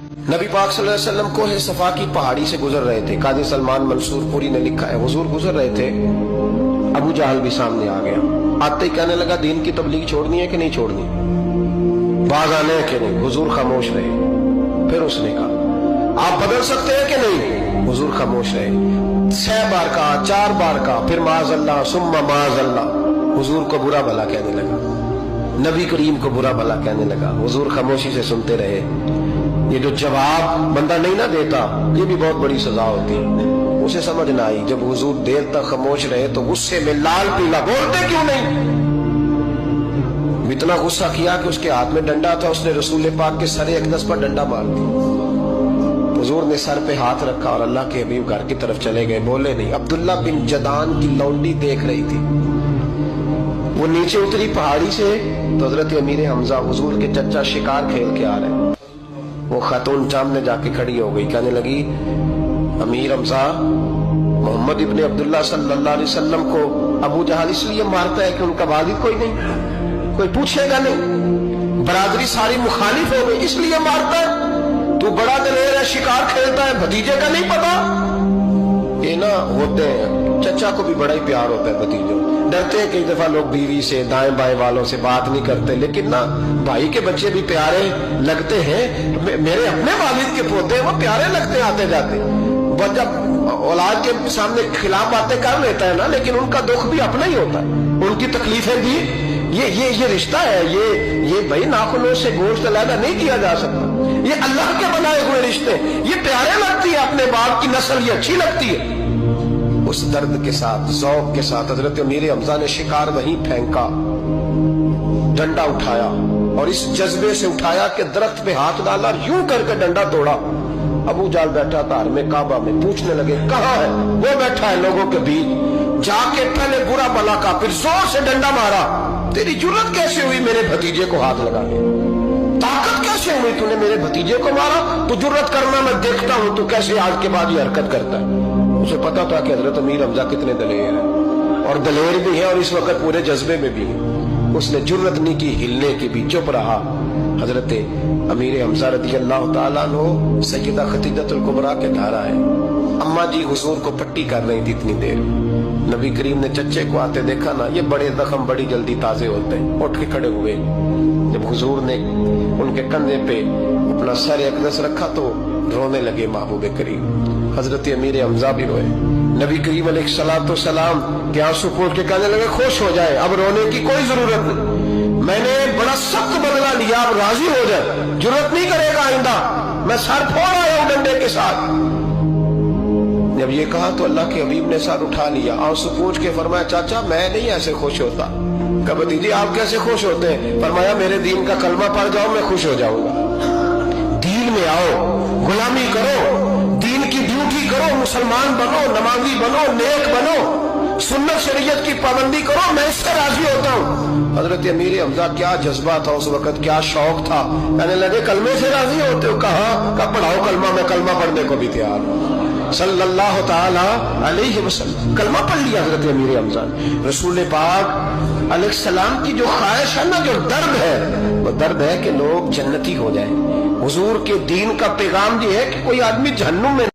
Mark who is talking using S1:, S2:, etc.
S1: नबी पाक सल्लल्लाहु अलैहि वसल्लम को है सफा की पहाड़ी से गुजर रहे थे। काजी सलमान मंसूर पुरी ने लिखा है, हुजूर गुजर रहे थे, अबू जहल भी सामने आ गया। आते ही कहने लगा, दीन की तबलीग छोड़नी है कि नहीं छोड़नी, बाज आने है कि नहीं। हुजूर खामोश रहे। फिर उसने कहा, आप बदल सकते हैं कि नहीं। हुजूर खामोश रहे। 6 बार कहा, 4 बार कहा, फिर माज़अल्लाह सुम्मा माज़अल्लाह। हुजूर को बुरा भला कहने लगा, नबी करीम को बुरा भला कहने लगा। हुजूर खामोशी से सुनते रहे। ये जो जवाब बंदा नहीं ना देता, ये भी बहुत बड़ी सजा होती है। उसे समझ ना आई, जब हुजूर देर तक खामोश रहे तो गुस्से में लाल पीला, बोलते क्यों नहीं। इतना गुस्सा किया कि उसके हाथ में डंडा था, उसने रसूल पाक के सरे अक़दस पर डंडा मार दिया। हुजूर ने सर पे हाथ रखा और अल्लाह के हबीब घर की तरफ चले गए, बोले नहीं। अब्दुल्ला बिन जदान की लौंडी देख रही थी, वो नीचे उतरी पहाड़ी से तो हजरत अमीर हमजा हुजूर के चचा शिकार खेल के आ रहे। वो खातून सामने जाके खड़ी हो गई, कहने लगी, अमीर हमजा, मोहम्मद इब्ने अब्दुल्ला सल्लल्लाहु अलैहि वसल्लम को अबू जहल इसलिए मारता है कि उनका वालिद कोई नहीं, कोई पूछेगा नहीं, बरादरी सारी मुखालिफ हो गई, इसलिए मारता है। तू बड़ा दलेर है, शिकार खेलता है, भतीजे का नहीं पता। ये ना होते हैं, चचा को भी बड़ा ही प्यार होता है भतीजों। डरते हैं कई दफा लोग बीवी से, दाएं बाएं वालों से बात नहीं करते, लेकिन ना भाई के बच्चे भी प्यारे लगते हैं। मेरे अपने वालिद के पोते वो प्यारे लगते हैं आते जाते। वो जब औलाद के सामने खिलाफ बातें कर लेता है ना, लेकिन उनका दुख भी अपना ही होता है, उनकी तकलीफें भी। ये रिश्ता है, ये भाई नाखूनों से गोश्त अलग नहीं किया जा सकता। ये अल्लाह के बनाए हुए रिश्ते, ये प्यारे लगती है, अपने बाप की नस्ल ये अच्छी लगती है। उस दर्द के साथ, ज़ौक़ के साथ हजरत अमीर हमजा ने शिकार वहीं फेंका, डंडा उठाया और इस जज्बे से उठाया कि दरख्त पे हाथ डाला, यूं करके डंडा तोड़ा। अबू जाल बैठा था में काबा में, पूछने लगे कहाँ है। वो बैठा है लोगों के बीच। जाके पहले बुरा भला का, फिर जोर से डंडा मारा। तेरी जुर्रत कैसे हुई मेरे भतीजे को हाथ लगाने, ताकत कैसे हुई तूने मेरे भतीजे को मारा। तू जुर्रत करना मैं देखता हूं तू कैसे आज के बाद ये हरकत करता है। उसे पता था कि हजरत अमीर हमजा कितने दलेर हैं, और दलेर भी है और इस वक्त पूरे जज्बे में भी है। उसने जुर्रत नहीं की हिलने की भी, चुप रहा। हजरत अमीर हमजा रज़ी अल्लाह तआला अन्हु सैयदा खदीजतुल कुबरा के घर आए। अम्मा जी हुजूर को पट्टी कर रही थी इतनी देर। नबी करीम ने चच्चे को आते देखा ना, ये बड़े जख्म बड़ी जल्दी ताजे होते हैं। उठ के खड़े हुए। जब हुजूर ने उनके कंधे पे अपना सर अक़दस रखा तो रोने लगे महबूब करीम। हजरत अमीर हमजा भी रोए। नबी करीम अलैहिस्सलाम के आंसू पोंछ के कहने लगे, खुश हो जाए, अब रोने की कोई जरूरत नहीं, मैंने बड़ा सख्त बदला लिया, अब राजी हो जाए, जरूरत नहीं करेगा आइंदा, मैं सर फोड़ आया हूं डंडे के साथ। जब ये कहा तो अल्लाह के हबीब ने सर उठा लिया, आंसू पोंछ के फरमाया, चाचा मैं नहीं ऐसे खुश होता। कहा भतीजी आप कैसे खुश होते हैं। फरमाया, मेरे दीन का कलमा पढ़ जाओ मैं खुश हो जाऊंगा। दीन में आओ, गुलामी करो, दीन की ड्यूटी करो, मुसलमान बनो, नमाजी बनो, नेक बनो, सुन्नत शरीयत की पाबंदी करो, मैं इससे राजी होता हूँ। हजरत अमीर हमजा क्या जज्बा था उस वक्त, क्या शौक था। कहने लगे कलमे से राजी होते हो। कहा पढ़ाओ कलमा, मैं कलमा पढ़ने को भी तैयार हूँ। सल्लल्लाहु ताला अलैहि वसल्लम कलमा पढ़ लिया हजरत अमीर हमजा। रसूल पाक अलैहिस्सलाम की जो ख्वाहिश है ना, जो दर्द है, वो दर्द है कि लोग जन्नती हो जाए। हुजूर के दीन का पैगाम ये है कि कोई आदमी जहन्नुम में